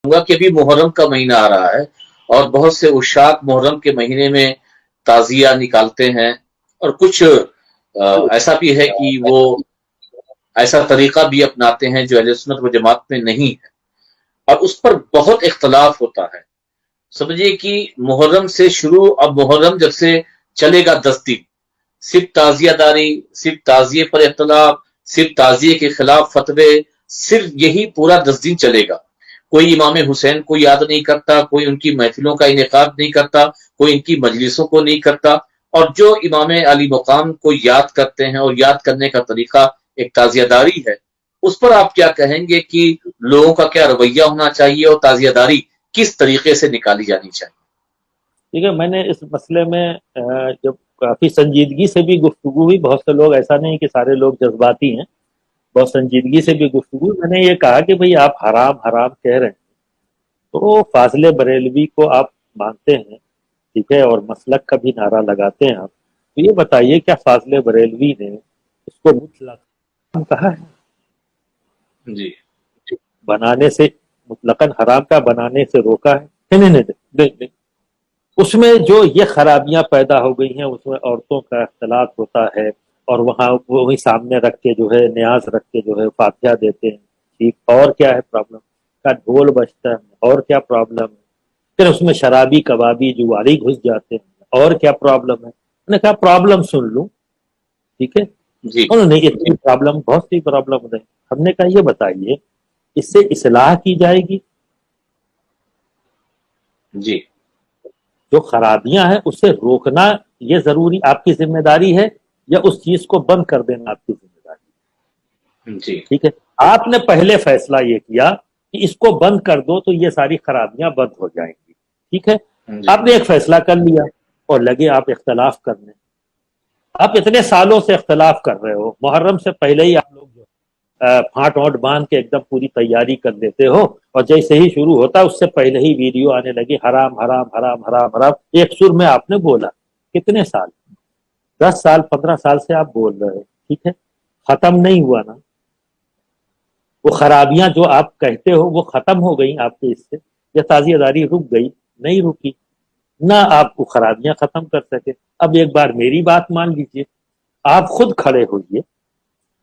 گا کہ ابھی محرم کا مہینہ آ رہا ہے اور بہت سے عشاق محرم کے مہینے میں تعزیہ نکالتے ہیں، اور کچھ ایسا بھی ہے کہ وہ ایسا طریقہ بھی اپناتے ہیں جو اہل سنت و جماعت میں نہیں ہے، اور اس پر بہت اختلاف ہوتا ہے۔ سمجھیے کہ محرم سے شروع، اب محرم جب سے چلے گا 10 دن، صرف تعزیہ داری، صرف تعزیے پر اختلاف، صرف تعزیے کے خلاف فتوے، صرف یہی پورا 10 دن چلے گا۔ کوئی امام حسین کو یاد نہیں کرتا، کوئی ان کی محفلوں کا انعقاد نہیں کرتا، کوئی ان کی مجلسوں کو نہیں کرتا، اور جو امام علی مقام کو یاد کرتے ہیں، اور یاد کرنے کا طریقہ ایک تعزیہ داری ہے، اس پر آپ کیا کہیں گے کہ لوگوں کا کیا رویہ ہونا چاہیے اور تعزیہ داری کس طریقے سے نکالی جانی چاہیے؟ ٹھیک ہے، میں نے اس مسئلے میں جب کافی سنجیدگی سے بھی گفتگو ہوئی، بہت سے لوگ، ایسا نہیں کہ سارے لوگ جذباتی ہیں، بہت سنجیدگی سے بھی گفتگو، میں نے یہ کہا کہ بھئی آپ حرام حرام کہہ رہے ہیں تو فاضل بریلوی کو آپ مانتے ہیں، ٹھیک ہے، اور مسلک کا بھی نعرہ لگاتے ہیں آپ، تو یہ بتائیے کیا فاضل بریلوی نے اس کو مطلق کہا ہے؟ جی بنانے سے، مطلقاً حرام کا بنانے سے روکا ہے؟ نہیں نہیں نہیں نہیں۔ اس میں جو یہ خرابیاں پیدا ہو گئی ہیں، اس میں عورتوں کا اختلاط ہوتا ہے، اور وہاں وہی سامنے رکھ کے جو ہے نیاز رکھ کے جو ہے فاتحہ دیتے ہیں، ٹھیک، اور کیا ہے پرابلم کا ڈھول بجتا ہے، اور کیا پرابلم ہے؟ پھر اس میں شرابی کبابی جواری گھس جاتے ہیں، اور کیا پرابلم ہے؟ میں نے کہا پرابلم سن لوں، ٹھیک ہے، جی انہوں نے اتنی پرابلم، بہت سی پرابلم ہے، ہم نے کہا یہ بتائیے اس سے اصلاح کی جائے گی؟ جی جو خرابیاں ہیں اسے روکنا یہ ضروری آپ کی ذمہ داری ہے، یا اس چیز کو بند کر دینا آپ کی ذمہ داری؟ جی ٹھیک ہے، آپ نے پہلے فیصلہ یہ کیا کہ اس کو بند کر دو تو یہ ساری خرابیاں بند ہو جائیں گی، ٹھیک ہے، جی آپ نے ایک فیصلہ کر لیا اور لگے آپ اختلاف کرنے۔ آپ اتنے سالوں سے اختلاف کر رہے ہو، محرم سے پہلے ہی آپ لوگ جو پھانٹ وانٹ باندھ کے ایک دم پوری تیاری کر دیتے ہو، اور جیسے ہی شروع ہوتا اس سے پہلے ہی ویڈیو آنے لگی حرام حرام حرام حرام حرام، ایک سر میں آپ نے بولا۔ کتنے سال؟ 10 سال 15 سال سے آپ بول رہے ہو، ٹھیک ہے، ختم نہیں ہوا نا؟ وہ خرابیاں جو آپ کہتے ہو وہ ختم ہو گئی آپ کے اس سے؟ یا تعزیہ داری رک گئی؟ نہیں رکی، نہ آپ کو خرابیاں ختم کر سکے۔ اب ایک بار میری بات مان لیجئے، آپ خود کھڑے ہوئیے،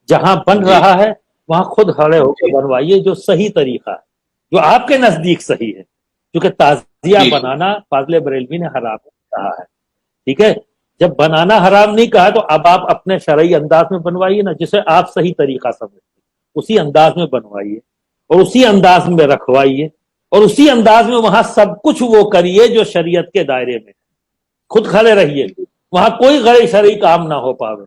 جہاں بن جی رہا ہے وہاں خود کھڑے ہو کے جی بنوائیے جو صحیح طریقہ ہے، جو آپ کے نزدیک صحیح ہے، کیونکہ تعزیہ جی بنانا فاضل بریلوی نے حرام کہا ہے، ٹھیک ہے، جب بنانا حرام نہیں کہا تو اب آپ اپنے شرعی انداز میں بنوائیے نا، جسے آپ صحیح طریقہ سمجھتے اسی انداز میں بنوائیے، اور اسی انداز میں رکھوائیے، اور اسی انداز میں وہاں سب کچھ وہ کریے جو شریعت کے دائرے میں ہے، خود کھڑے رہیے، وہاں کوئی غیر شرعی کام نہ ہو پاوے۔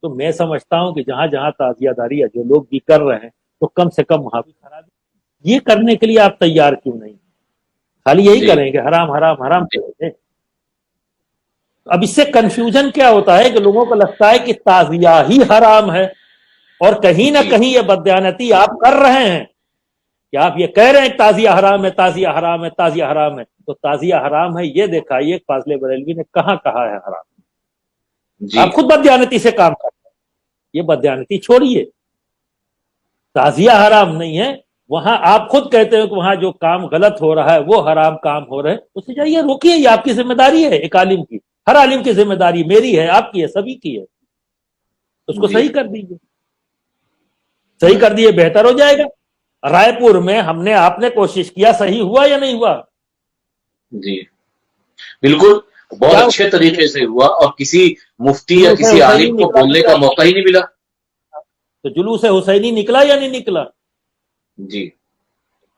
تو میں سمجھتا ہوں کہ جہاں جہاں تعزیہ داری ہے جو لوگ بھی کر رہے ہیں تو کم سے کم وہاں بھی خرابی، یہ کرنے کے لیے آپ تیار کیوں نہیں؟ خالی یہی جی کریں گے حرام حرام حرام کریں گے۔ اب اس سے کنفیوژن کیا ہوتا ہے کہ لوگوں کو لگتا ہے کہ تعزیہ ہی حرام ہے، اور کہیں نہ جی کہیں یہ بددیانتی آپ کر رہے ہیں کہ آپ یہ کہہ رہے ہیں کہ تعزیہ حرام ہے، تعزیہ حرام ہے، تعزیہ حرام ہے، تو تعزیہ حرام ہے یہ دکھائیے فاضل بریلوی نے کہاں کہا ہے حرام؟ جی آپ خود بددیانتی سے کام کرتے ہیں، یہ بددیانتی چھوڑیے، تعزیہ حرام نہیں ہے، وہاں آپ خود کہتے ہو کہ وہاں جو کام غلط ہو رہا ہے وہ حرام کام ہو رہے ہیں، اسے جائیے روکیے، یہ آپ کی ذمہ داری ہے، ایک عالم کی، ہر عالم کی ذمہ داری، میری ہے، آپ کی ہے، سبھی کی ہے، اس کو جی صحیح کر دیجیے، صحیح کر دیے بہتر ہو جائے گا۔ رائے پور میں ہم نے، آپ نے کوشش کیا، صحیح ہوا یا نہیں ہوا؟ جی بالکل، بہت کیا اچھے طریقے سے ہوا، اور کسی مفتی یا جلوس کسی حسینی عالم کو نکلا بولنے کا موقع ہی نہیں ملا۔ تو جلوس حسینی نکلا یا نہیں نکلا؟ جی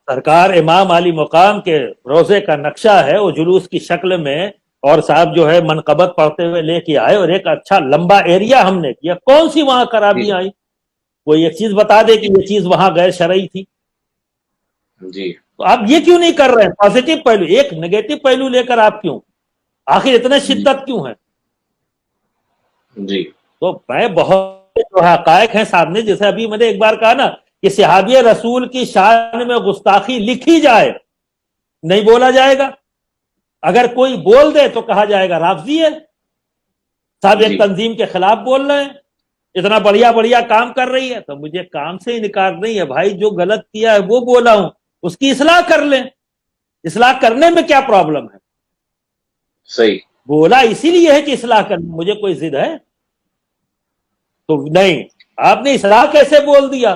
سرکار امام علی مقام کے روزے کا نقشہ ہے، وہ جلوس کی شکل میں، اور صاحب جو ہے منقبت پڑھتے ہوئے لے کے آئے، اور ایک اچھا لمبا ایریا ہم نے کیا، کون سی وہاں جی خرابیاں آئی؟ کوئی ایک چیز بتا دے کہ یہ چیز وہاں غیر شرعی تھی؟ جی تو آپ یہ کیوں نہیں کر رہے ہیں؟ پازیٹو پہلو، ایک نیگیٹو پہلو لے کر آپ کیوں؟ آخر اتنے شدت کیوں ہے؟ جی تو میں بہت جو حقائق ہیں سامنے، جیسے ابھی میں نے ایک بار کہا نا کہ صحابی رسول کی شان میں گستاخی لکھی جائے، نہیں بولا جائے گا، اگر کوئی بول دے تو کہا جائے گا رافضی ہے، صاحب ایک جی تنظیم کے خلاف بول رہے ہیں، اتنا بڑھیا بڑھیا کام کر رہی ہے، تو مجھے کام سے انکار نہیں ہے بھائی، جو غلط کیا ہے وہ بولا ہوں، اس کی اصلاح کر لیں. اصلاح کرنے میں کیا پرابلم ہے؟ صحیح. بولا اسی لیے ہے کہ اصلاح کرنے مجھے کوئی ضد ہے تو نہیں. آپ نے اصلاح کیسے بول دیا؟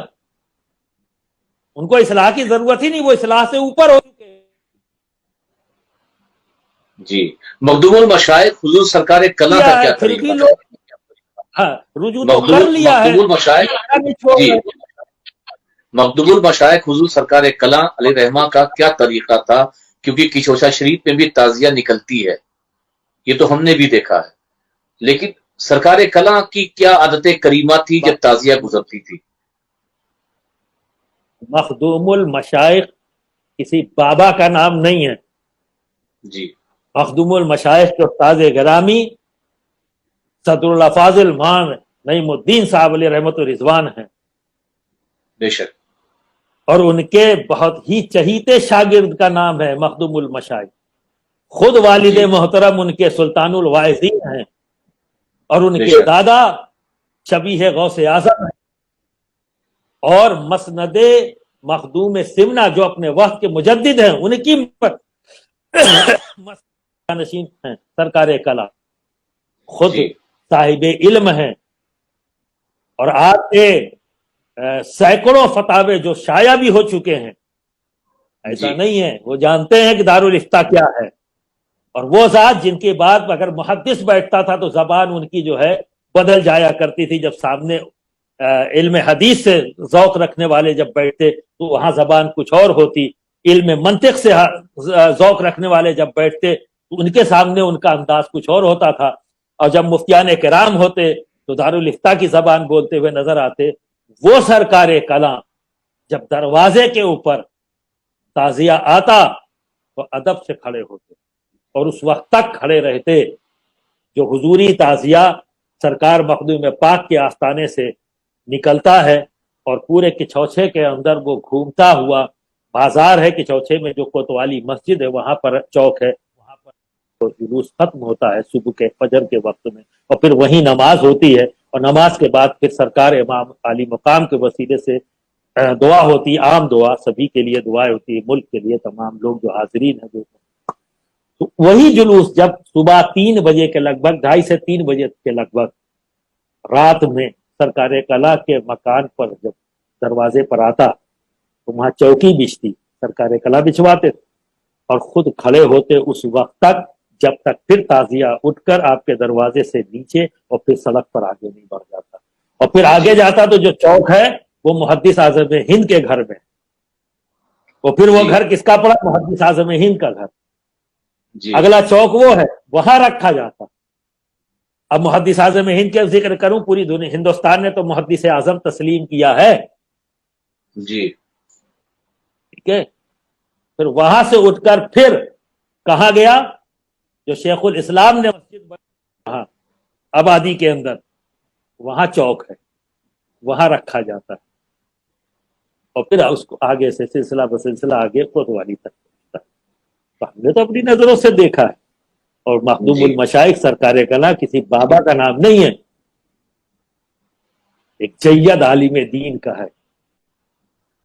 ان کو اصلاح کی ضرورت ہی نہیں، وہ اصلاح سے اوپر ہو چکے ہیں. جی. مخدوم المشائخ حضور سرکار کلاں کا کیا پھر بھی طریقہ لوگ ہے؟ رجوع تو کر لیا ہے. مخدوم المشائخ جی مخدوم المشائخ حضور سرکار کلاں علیہ رحمہ کا کیا طریقہ تھا؟ کیونکہ کچوچا شریف میں بھی تعزیہ نکلتی ہے، یہ تو ہم نے بھی دیکھا ہے، لیکن سرکار کلاں کی کیا عادت کریمہ تھی جب تعزیہ گزرتی تھی؟ مخدوم المشائخ کسی بابا کا نام نہیں ہے. جی. مخدوم المشائخ کے استاد گرامی صدر الافاظ المان نعیم الدین صاحب علیہ رحمت و رضوان ہیں. بے شک. اور ان کے بہت ہی چہیتے شاگرد کا نام ہے مخدوم المشائخ. خود والد محترم ان کے سلطان الواعظین ہیں اور ان کے دادا شبیہ غوث اعظم ہیں. اور مسند مخدوم سمنا جو اپنے وقت کے مجدد ہیں ان کی نشین ہیں سرکار کلا. خود صاحب علم ہیں اور آپ کے سینکڑوں فتاوے جو شائع بھی ہو چکے ہیں. ایسا نہیں ہے، وہ جانتے ہیں کہ دارالفتہ کیا ہے. اور وہ ذات جن کے بعد اگر محدث بیٹھتا تھا تو زبان ان کی جو ہے بدل جایا کرتی تھی. جب سامنے علم حدیث سے ذوق رکھنے والے جب بیٹھتے تو وہاں زبان کچھ اور ہوتی. علم منطق سے ذوق رکھنے والے جب بیٹھتے تو ان کے سامنے ان کا انداز کچھ اور ہوتا تھا. اور جب مفتیان کرام ہوتے تو دارالفتہ کی زبان بولتے ہوئے نظر آتے. وہ سرکار کلاں جب دروازے کے اوپر تعزیہ آتا تو ادب سے کھڑے ہوتے اور اس وقت تک کھڑے رہتے جو حضوری تعزیہ سرکار مخدوم پاک کے آستانے سے نکلتا ہے. اور پورے کچوچے کے اندر وہ گھومتا ہوا بازار ہے. کچوچے میں جو کوتوالی مسجد ہے وہاں پر چوک ہے، وہاں پر جلوس ختم ہوتا ہے صبح کے فجر کے وقت میں. اور پھر وہیں نماز ہوتی ہے اور نماز کے بعد پھر سرکار امام عالی مقام کے وسیلے سے دعا ہوتی، عام دعا سبھی کے لیے دعائیں ہوتی ہے، ملک کے لیے تمام لوگ جو حاضرین ہیں. تو وہی جلوس جب صبح 3 بجے کے لگ بھگ 2:30 سے 3 بجے کے لگ بھگ رات میں سرکار کلا کے مکان پر جب دروازے پر آتا تو وہاں چوکی بچتی، سرکار کلا بچھواتے اور خود کھڑے ہوتے اس وقت تک جب تک پھر تعزیہ اٹھ کر آپ کے دروازے سے نیچے اور پھر سڑک پر آگے نہیں بڑھ جاتا. اور پھر آگے جاتا تو جو چوک ہے وہ محدث اعظم ہند کے گھر میں. اور پھر وہ گھر کس کا پڑا؟ محدث اعظم ہند کا گھر. اگلا چوک وہ ہے، وہاں رکھا جاتا. اب محدث اعظم ہند کے ذکر کروں، پوری دنیا ہندوستان نے تو محدث اعظم تسلیم کیا ہے جی. ٹھیک ہے. پھر وہاں سے اٹھ کر پھر کہاں گیا؟ جو شیخ الاسلام نے مسجد بنائی آبادی کے اندر، وہاں چوک ہے، وہاں رکھا جاتا ہے. اور پھر اس کو آگے سے سلسلہ بسلسلہ آگے کوتوالی تک. ہم نے تو اپنی نظروں سے دیکھا ہے. اور مخدوم المشائخ سرکار کلاں کسی بابا کا نام نہیں ہے، ایک جید عالم دین کا ہے.